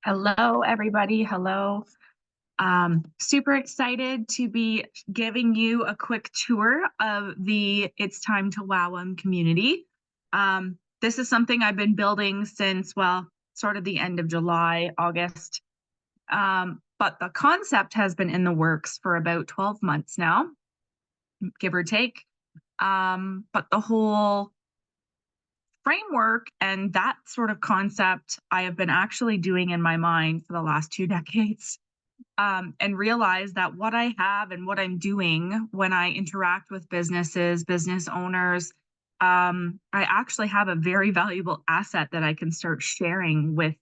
Hello, everybody. Hello. Super excited to be giving you a quick tour of the It's Time to Wow 'em community. This is something I've been building since, well, sort of the end of July, August. But the concept has been in the works for about 12 months now, give or take. But the whole framework and that sort of concept I have been actually doing in my mind for the last 2 decades. And realize that what I have and what I'm doing when I interact with businesses, business owners, I actually have a very valuable asset that I can start sharing with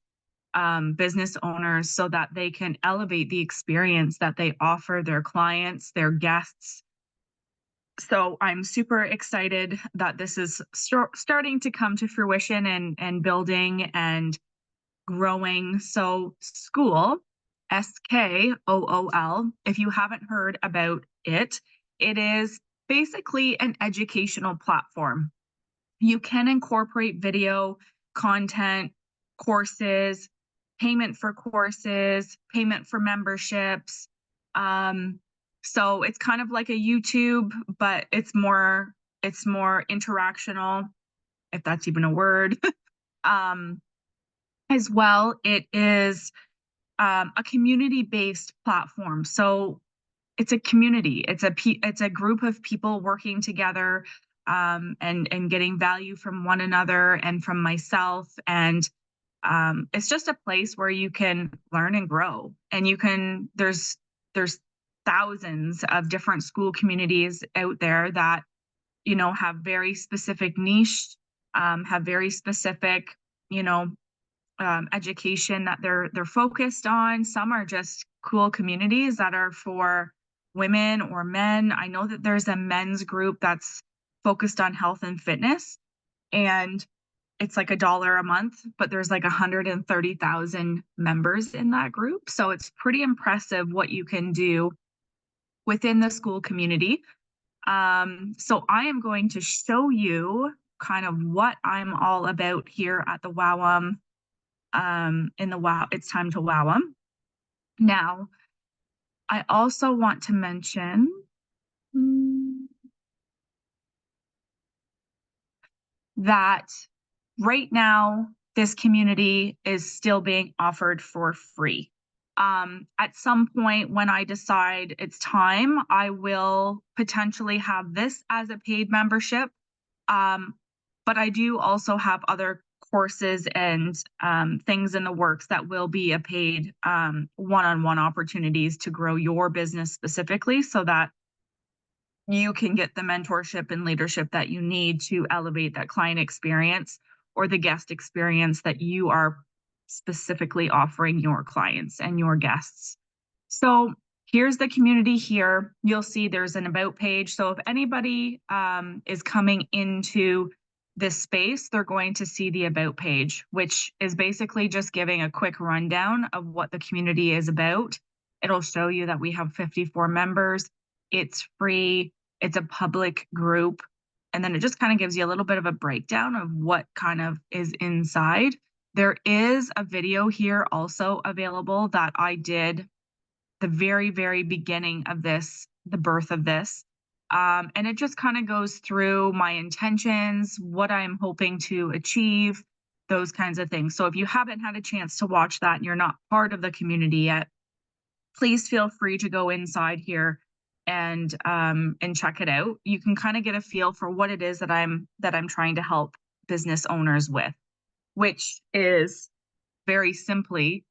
business owners so that they can elevate the experience that they offer their clients, their guests. So I'm super excited that this is starting to come to fruition and building and growing. So Skool, Skool, if you haven't heard about it, it is basically an educational platform. You can incorporate video, content, courses, payment for courses, payment for memberships. Um, so it's kind of like a YouTube, but it's more interactional, if that's even a word. um, as well, it is a community-based platform. So it's a community. It's a group of people working together, and getting value from one another and from myself. And it's just a place where you can learn and grow. And you can there's thousands of different Skool communities out there that have very specific niche, have very specific you know education that they're focused on. Some are just cool communities that are for women or men. I know that there's a men's group that's focused on health and fitness, and it's like $1 a month, but there's like 130,000 members in that group. So it's pretty impressive what you can do within the Skool community. So I am going to show you kind of what I'm all about here at the WowUm, in the Wow, It's Time to Wow 'em. Now, I also want to mention that right now, this community is still being offered for free. At some point, when I decide it's time, I will potentially have this as a paid membership. Um, but I do also have other courses and things in the works that will be a paid one-on-one opportunities to grow your business specifically, so that you can get the mentorship and leadership that you need to elevate that client experience or the guest experience that you are specifically offering your clients and your guests. So here's the community here. You'll see there's an about page. So if anybody is coming into this space, they're going to see the about page, which is basically just giving a quick rundown of what the community is about. It'll show you that we have 54 members. It's free. It's a public group. And then it just kind of gives you a little bit of a breakdown of what kind of is inside. There is a video here also available that I did the very, very beginning of this, the birth of this. And it just kind of goes through my intentions, what I'm hoping to achieve, those kinds of things. So if you haven't had a chance to watch that and you're not part of the community yet, please feel free to go inside here and check it out. You can kind of get a feel for what it is that I'm trying to help business owners with, which is very simply,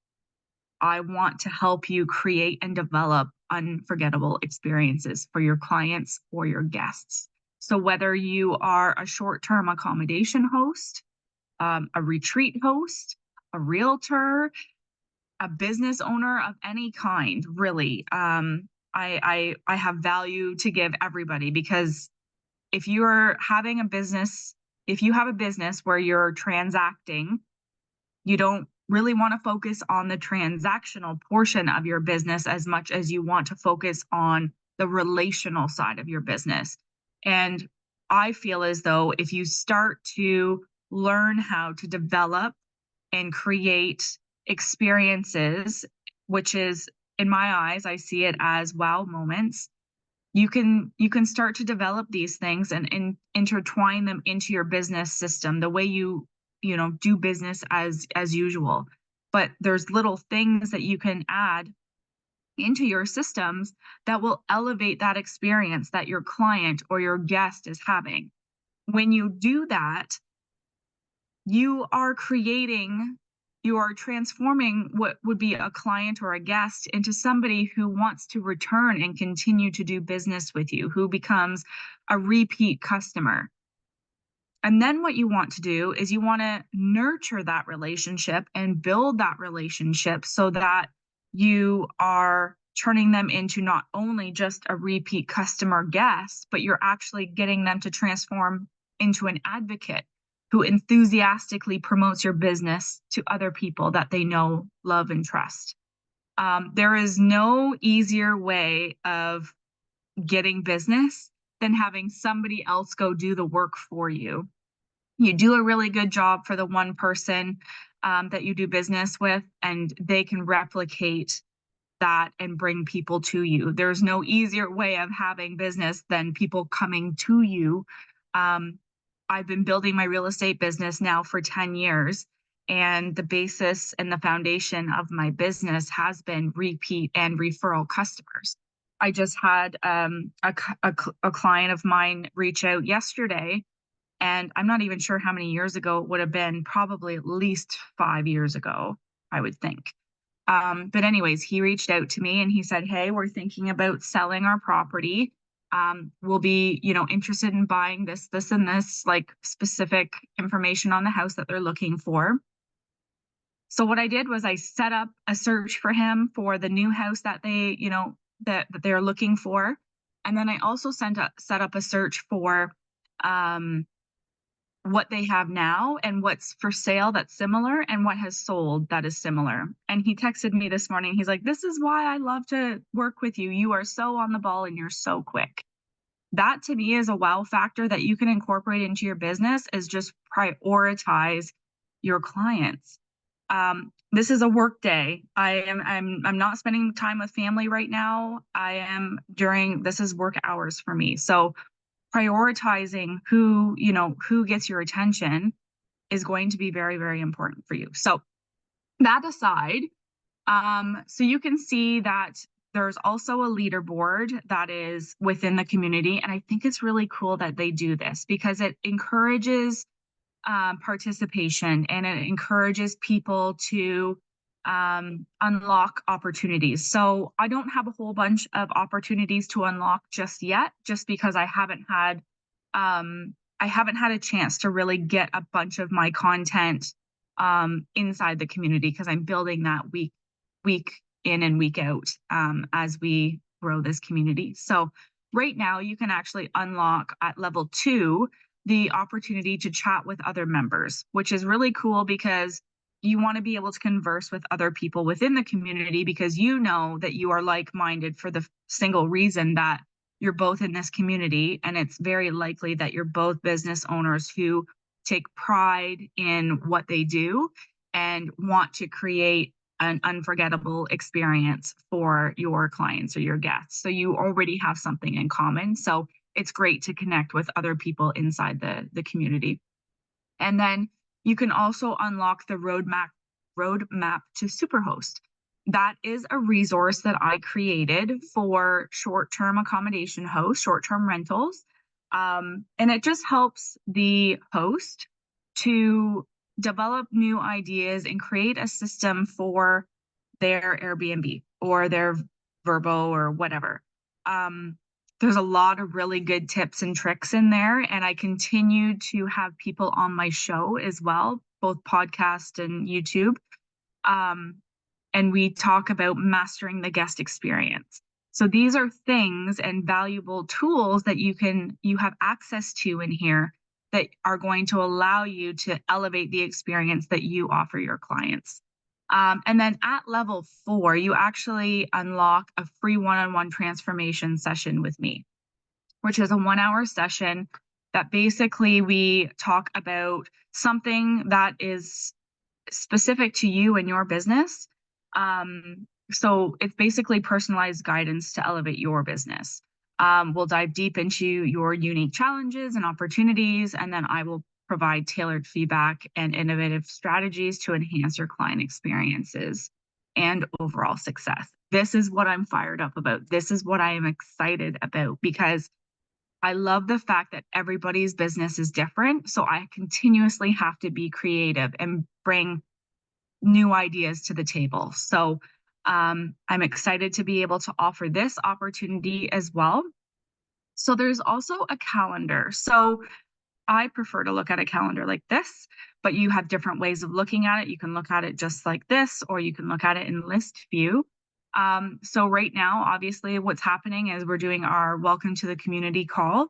I want to help you create and develop unforgettable experiences for your clients or your guests. So whether you are a short-term accommodation host, a retreat host, a realtor, a business owner of any kind, really, I have value to give everybody, because if you're having a business, if you have a business where you're transacting, you don't really want to focus on the transactional portion of your business as much as you want to focus on the relational side of your business. And I feel as though if you start to learn how to develop and create experiences, which is, in my eyes, I see it as wow moments. You can start to develop these things and intertwine them into your business system, the way you do business as usual. But there's little things that you can add into your systems that will elevate that experience that your client or your guest is having. When you do that, you are creating, you are transforming what would be a client or a guest into somebody who wants to return and continue to do business with you, who becomes a repeat customer. And then what you want to do is you want to nurture that relationship and build that relationship so that you are turning them into not only just a repeat customer guest, but you're actually getting them to transform into an advocate who enthusiastically promotes your business to other people that they know, love, and trust. There is no easier way of getting business than having somebody else go do the work for you. You do a really good job for the one person that you do business with, and they can replicate that and bring people to you. There's no easier way of having business than people coming to you. I've been building my real estate business now for 10 years, and the basis and the foundation of my business has been repeat and referral customers. I just had a client of mine reach out yesterday, and I'm not even sure how many years ago it would have been, probably at least 5 years ago, I would think. But anyways, he reached out to me and he said, "Hey, we're thinking about selling our property. We'll be, interested in buying this, and this, like specific information on the house that they're looking for." So what I did was I set up a search for him for the new house that they, that they're looking for. And then I also set up a search for what they have now and what's for sale that's similar and what has sold that is similar. And he texted me this morning. He's like, "This is why I love to work with you. You are so on the ball and you're so quick." That to me is a wow factor that you can incorporate into your business, is just prioritize your clients. This is a work day. I'm not spending time with family right now. This is work hours for me. So prioritizing who gets your attention is going to be very, very important for you. So that aside, so you can see that there's also a leaderboard that is within the community. And I think it's really cool that they do this because it encourages participation, and it encourages people to unlock opportunities. So I don't have a whole bunch of opportunities to unlock just yet, just because I haven't had a chance to really get a bunch of my content inside the community, because I'm building that week in and week out as we grow this community. So right now you can actually unlock at level 2 the opportunity to chat with other members, which is really cool because you want to be able to converse with other people within the community, because you know that you are like-minded for the single reason that you're both in this community. And it's very likely that you're both business owners who take pride in what they do and want to create an unforgettable experience for your clients or your guests. So you already have something in common. So it's great to connect with other people inside the community. And then you can also unlock the roadmap to Superhost. That is a resource that I created for short-term accommodation hosts, short-term rentals. And it just helps the host to develop new ideas and create a system for their Airbnb or their Verbo or whatever. There's a lot of really good tips and tricks in there. And I continue to have people on my show as well, both podcast and YouTube. And we talk about mastering the guest experience. So these are things and valuable tools that you have access to in here that are going to allow you to elevate the experience that you offer your clients. And then at level 4, you actually unlock a free one-on-one transformation session with me, which is a 1-hour session that basically we talk about something that is specific to you and your business. So it's basically personalized guidance to elevate your business. We'll dive deep into your unique challenges and opportunities, and then I will provide tailored feedback and innovative strategies to enhance your client experiences and overall success. This is what I'm fired up about. This is what I am excited about, because I love the fact that everybody's business is different. So I continuously have to be creative and bring new ideas to the table. So I'm excited to be able to offer this opportunity as well. So there's also a calendar. So I prefer to look at a calendar like this, but you have different ways of looking at it. You can look at it just like this, or you can look at it in list view. So right now, obviously, what's happening is we're doing our welcome to the community call.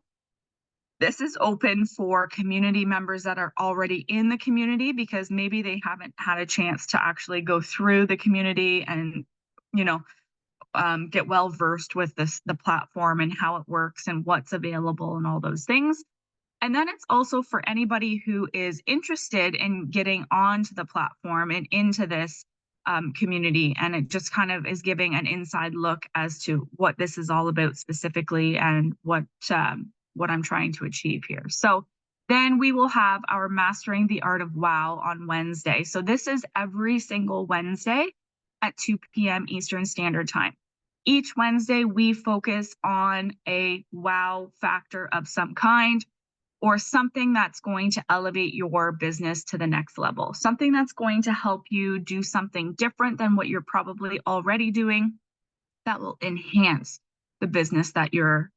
This is open for community members that are already in the community, because maybe they haven't had a chance to actually go through the community and, you know, get well versed with the platform and how it works and what's available and all those things. And then it's also for anybody who is interested in getting onto the platform and into this community. And it just kind of is giving an inside look as to what this is all about specifically, and what I'm trying to achieve here. So then we will have our Mastering the Art of Wow on Wednesday. So this is every single Wednesday at 2 p.m. Eastern Standard Time. Each Wednesday, we focus on a wow factor of some kind, or something that's going to elevate your business to the next level, something that's going to help you do something different than what you're probably already doing, that will enhance the business that you're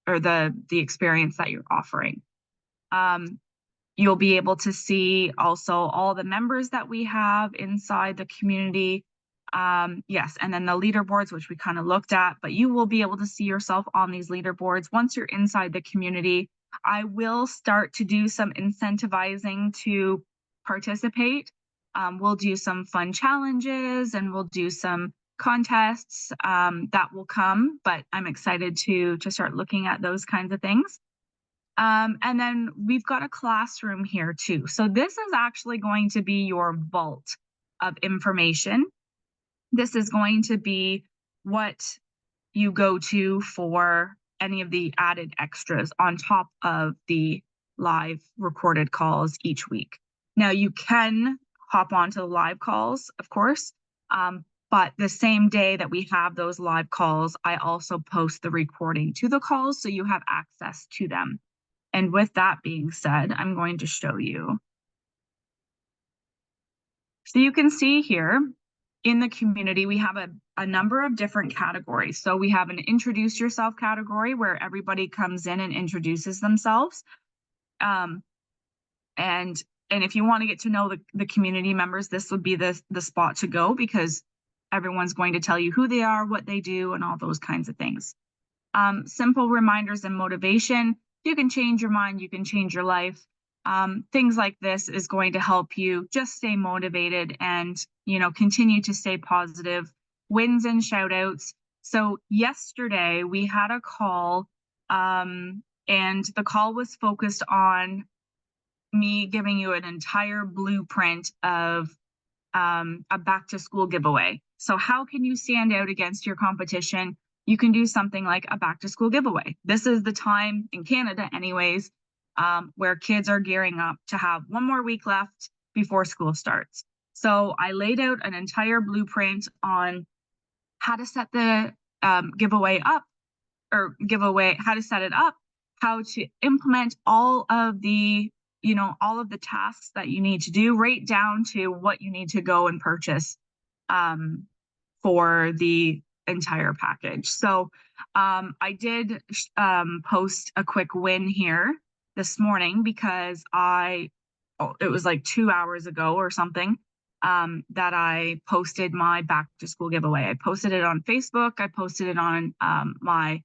or the experience that you're offering. You'll be able to see also all the members that we have inside the community. Yes, and then the leaderboards, which we kind of looked at, but you will be able to see yourself on these leaderboards once you're inside the community. I will start to do some incentivizing to participate. We'll do some fun challenges, and we'll do some contests that will come, but I'm excited to start looking at those kinds of things. And then we've got a classroom here too. So this is actually going to be your vault of information. This is going to be what you go to for any of the added extras on top of the live recorded calls each week. Now, you can hop onto the live calls, of course, but the same day that we have those live calls, I also post the recording to the calls, so you have access to them. And with that being said, I'm going to show you. So you can see here in the community, we have a number of different categories. So we have an introduce yourself category where everybody comes in and introduces themselves. And if you want to get to know the community members, this would be the spot to go, because everyone's going to tell you who they are, what they do, and all those kinds of things. Simple reminders and motivation. You can change your mind, you can change your life. Things like this is going to help you just stay motivated and, continue to stay positive. Wins and shout outs. So yesterday we had a call, and the call was focused on me giving you an entire blueprint of a back to school giveaway. So how can you stand out against your competition? You can do something like a back to school giveaway. This is the time in Canada anyways, where kids are gearing up to have one more week left before school starts. So I laid out an entire blueprint on how to set the giveaway up, how to set it up, how to implement all of the tasks that you need to do, right down to what you need to go and purchase for the entire package. So I did post a quick win here this morning, because it was like 2 hours ago or something that I posted my back to school giveaway. I posted it on Facebook. I posted it on my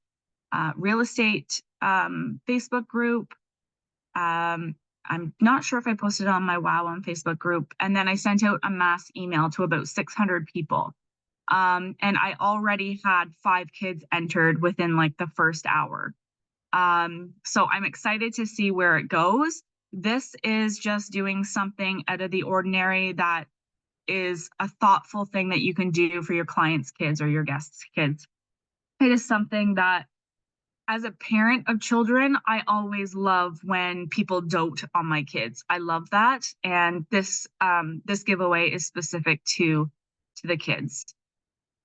real estate Facebook group. I'm not sure if I posted it on my WOW on Facebook group. And then I sent out a mass email to about 600 people. And I already had 5 kids entered within like the first hour. So I'm excited to see where it goes. this is just doing something out of the ordinary that is a thoughtful thing that you can do for your clients' kids or your guests' kids. It is something that, as a parent of children, I always love when people dote on my kids. I love that, and this giveaway is specific to the kids.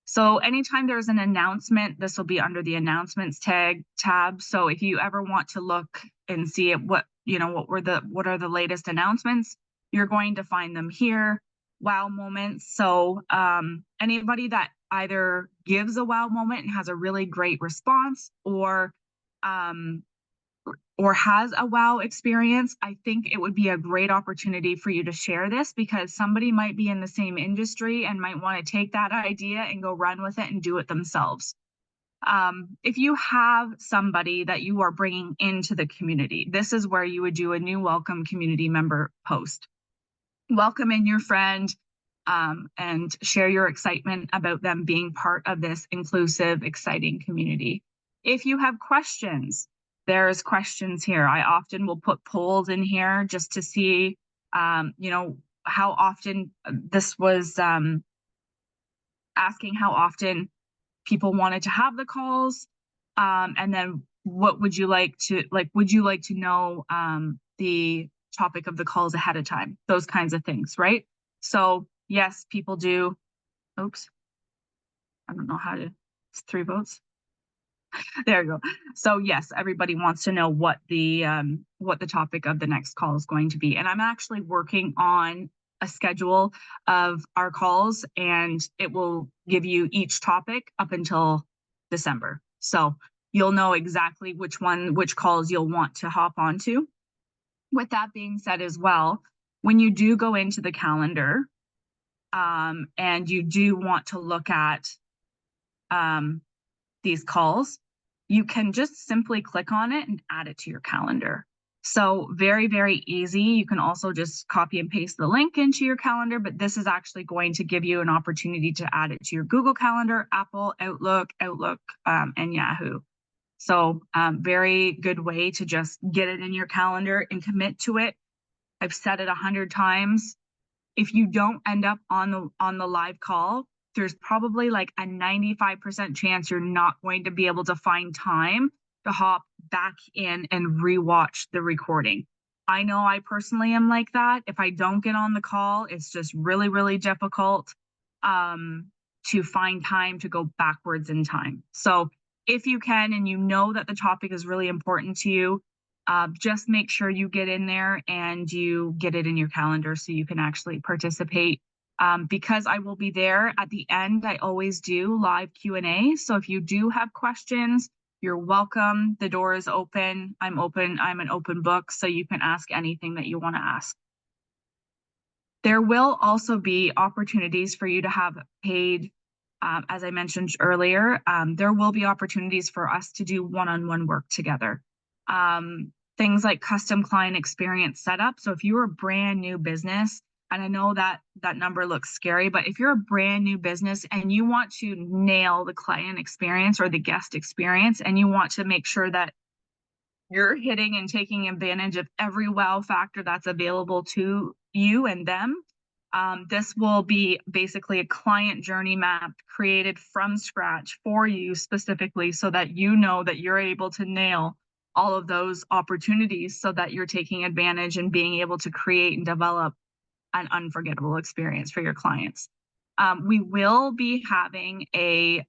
So anytime there's an announcement, this will be under the announcements tab. So if you ever want to look and see what are the latest announcements, you're going to find them here. Wow moments. So anybody that either gives a wow moment and has a really great response, or has a wow experience, I think it would be a great opportunity for you to share this, because somebody might be in the same industry and might want to take that idea and go run with it and do it themselves. If you have somebody that you are bringing into the community, this is where you would do a new welcome community member post. Welcome in your friend, and share your excitement about them being part of this inclusive, exciting community. If you have questions, there's questions here. I often will put polls in here just to see, how often this was asking how often people wanted to have the calls, and then what would you like to know the topic of the calls ahead of time, those kinds of things, right? So yes, people do. Oops, I don't know how to. It's 3 votes. There you go. So yes, everybody wants to know what the topic of the next call is going to be, and I'm actually working on a schedule of our calls, and it will give you each topic up until December. So you'll know exactly which calls you'll want to hop onto. With that being said as well, when you do go into the calendar, and you do want to look at these calls, you can just simply click on it and add it to your calendar. So very, very easy. You can also just copy and paste the link into your calendar, but this is actually going to give you an opportunity to add it to your Google Calendar, Apple, Outlook, and Yahoo. So very good way to just get it in your calendar and commit to it. I've said it 100 times. If you don't end up on the live call, there's probably like a 95% chance you're not going to be able to find time to hop back in and rewatch the recording. I know I personally am like that. If I don't get on the call, it's just really, really difficult to find time to go backwards in time. So if you can, and you know that the topic is really important to you, just make sure you get in there and you get it in your calendar so you can actually participate. Because I will be there at the end, I always do live Q&A. So if you do have questions, you're welcome. The door is open. I'm open. I'm an open book, so you can ask anything that you want to ask. There will also be opportunities for you to have paid, as I mentioned earlier, there will be opportunities for us to do one-on-one work together. Things like custom client experience setup. So if you're a brand new business, and I know that number looks scary, but if you're a brand new business and you want to nail the client experience or the guest experience, and you want to make sure that you're hitting and taking advantage of every wow factor that's available to you and them, this will be basically a client journey map created from scratch for you specifically, so that you know that you're able to nail all of those opportunities, so that you're taking advantage and being able to create and develop an unforgettable experience for your clients. We will be having a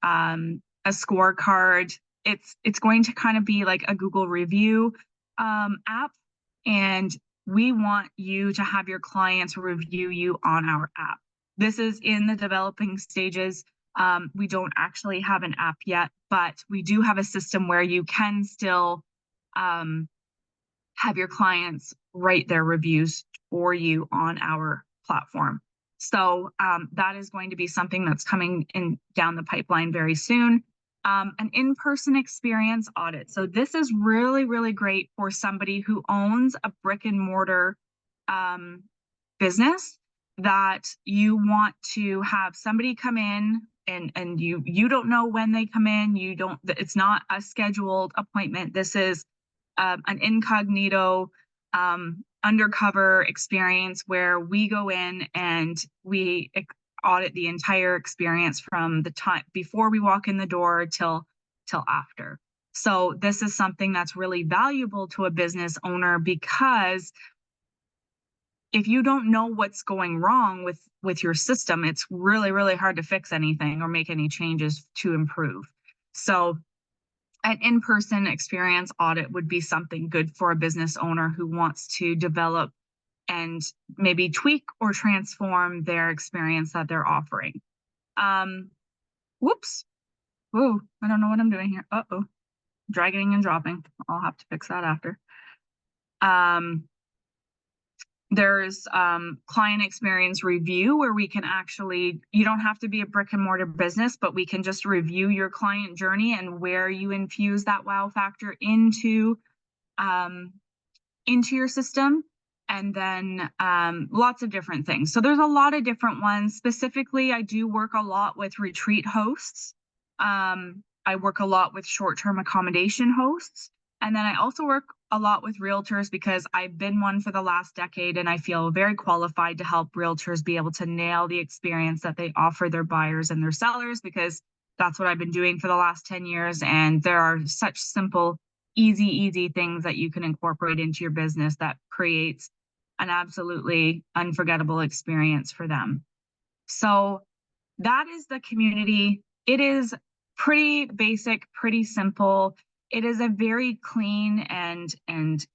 scorecard. It's going to kind of be like a Google review app, and we want you to have your clients review you on our app. This is in the developing stages. We don't actually have an app yet, but we do have a system where you can still have your clients write their reviews for you on our platform. So that is going to be something that's coming in down the pipeline very soon. An in-person experience audit. So this is really, really great for somebody who owns a brick and mortar business, that you want to have somebody come in, and you don't know when they come in. It's not a scheduled appointment. This is an incognito undercover experience where we go in and we audit the entire experience from the time before we walk in the door till after. So this is something that's really valuable to a business owner, because if you don't know what's going wrong with your system, it's really, really hard to fix anything or make any changes to improve. So an in-person experience audit would be something good for a business owner who wants to develop and maybe tweak or transform their experience that they're offering. Whoops. Whoa, I don't know what I'm doing here. Uh-oh. Dragging and dropping. I'll have to fix that after. There's client experience review, where we can actually, you don't have to be a brick and mortar business, but we can just review your client journey and where you infuse that wow factor into your system. And then lots of different things. So there's a lot of different ones. Specifically, I do work a lot with retreat hosts. I work a lot with short-term accommodation hosts. And then I also work a lot with realtors, because I've been one for the last decade, and I feel very qualified to help realtors be able to nail the experience that they offer their buyers and their sellers, because that's what I've been doing for the last 10 years. And there are such simple, easy things that you can incorporate into your business that creates an absolutely unforgettable experience for them. So that is the community. It is pretty basic, pretty simple. It is a very clean and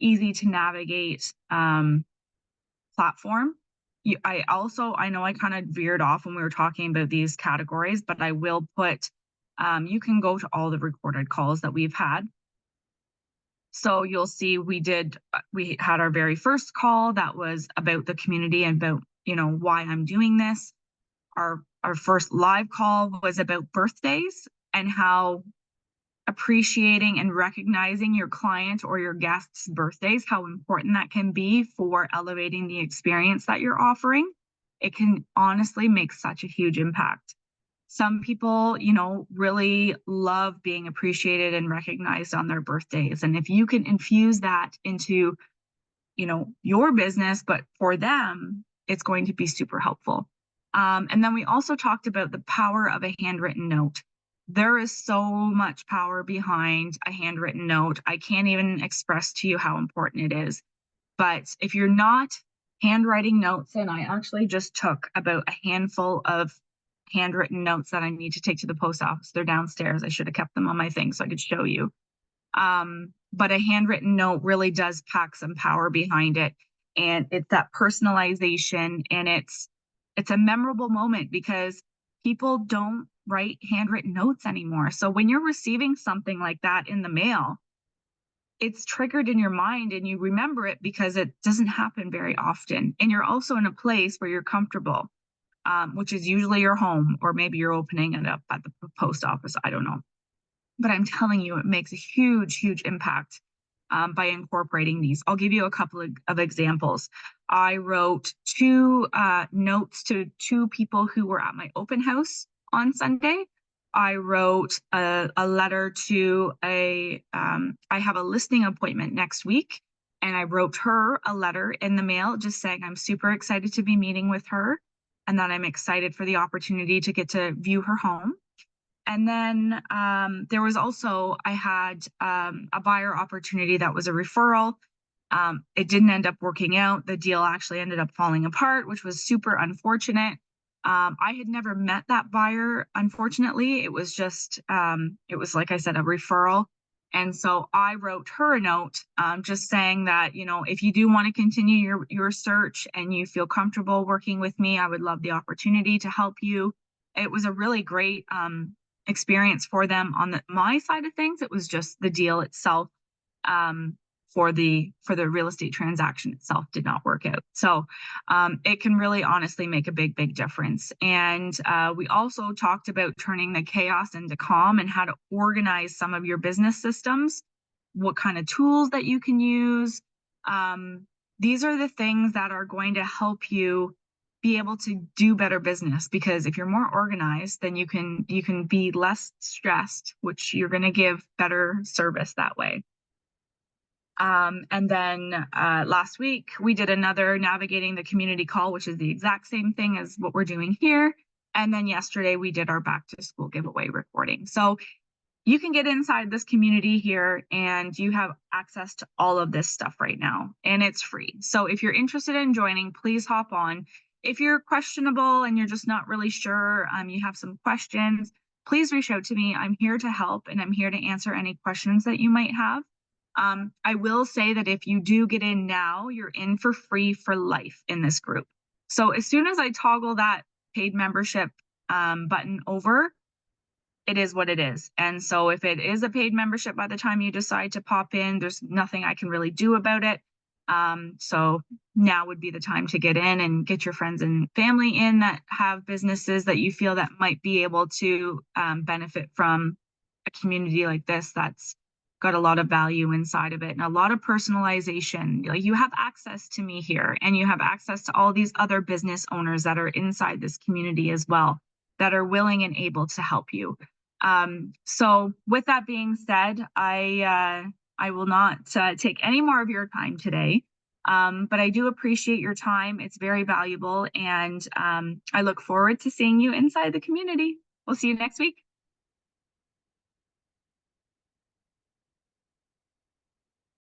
easy to navigate platform. I know I kind of veered off when we were talking about these categories, but I will put, you can go to all the recorded calls that we've had. So you'll see we had our very first call that was about the community and about, why I'm doing this. Our first live call was about birthdays and how appreciating and recognizing your client or your guests' birthdays, how important that can be for elevating the experience that you're offering. It can honestly make such a huge impact. Some people, really love being appreciated and recognized on their birthdays. And if you can infuse that into, your business, but for them, it's going to be super helpful. And then we also talked about the power of a handwritten note. There is so much power behind a handwritten note. I can't even express to you how important it is. But if you're not handwriting notes, and I actually just took about a handful of handwritten notes that I need to take to the post office. They're downstairs. I should have kept them on my thing so I could show you. But a handwritten note really does pack some power behind it. And it's that personalization, and it's a memorable moment, because people don't write handwritten notes anymore. So when you're receiving something like that in the mail, it's triggered in your mind and you remember it, because it doesn't happen very often. And you're also in a place where you're comfortable, which is usually your home, or maybe you're opening it up at the post office. I don't know. But I'm telling you, it makes a huge impact by incorporating these. I'll give you a couple of examples. I wrote 2 notes to 2 people who were at my open house on Sunday. I wrote a letter to I have a listing appointment next week, and I wrote her a letter in the mail just saying I'm super excited to be meeting with her, and that I'm excited for the opportunity to get to view her home. And then there was also, I had a buyer opportunity that was a referral. It didn't end up working out. The deal actually ended up falling apart, which was super unfortunate. I had never met that buyer, unfortunately. It was just, it was, like I said, a referral. And so I wrote her a note just saying that, if you do want to continue your search and you feel comfortable working with me, I would love the opportunity to help you. It was a really great experience for them on my side of things. It was just the deal itself for the real estate transaction itself did not work out. So it can really honestly make a big difference. And we also talked about turning the chaos into calm and how to organize some of your business systems, what kind of tools that you can use. These are the things that are going to help you be able to do better business, because if you're more organized, then you can be less stressed, which you're going to give better service that way. And then last week, we did another Navigating the Community call, which is the exact same thing as what we're doing here. And then yesterday, we did our back to school giveaway recording. So you can get inside this community here and you have access to all of this stuff right now, and it's free. So if you're interested in joining, please hop on. If you're questionable and you're just not really sure, you have some questions, please reach out to me. I'm here to help and I'm here to answer any questions that you might have. I will say that if you do get in now, you're in for free for life in this group. So as soon as I toggle that paid membership button over, it is what it is. And so if it is a paid membership by the time you decide to pop in, there's nothing I can really do about it. So now would be the time to get in and get your friends and family in that have businesses that you feel that might be able to benefit from a community like this that's got a lot of value inside of it and a lot of personalization. Like, you have access to me here, and you have access to all these other business owners that are inside this community as well, that are willing and able to help you. So with that being said, I will not take any more of your time today, but I do appreciate your time. It's very valuable, and I look forward to seeing you inside the community. We'll see you next week.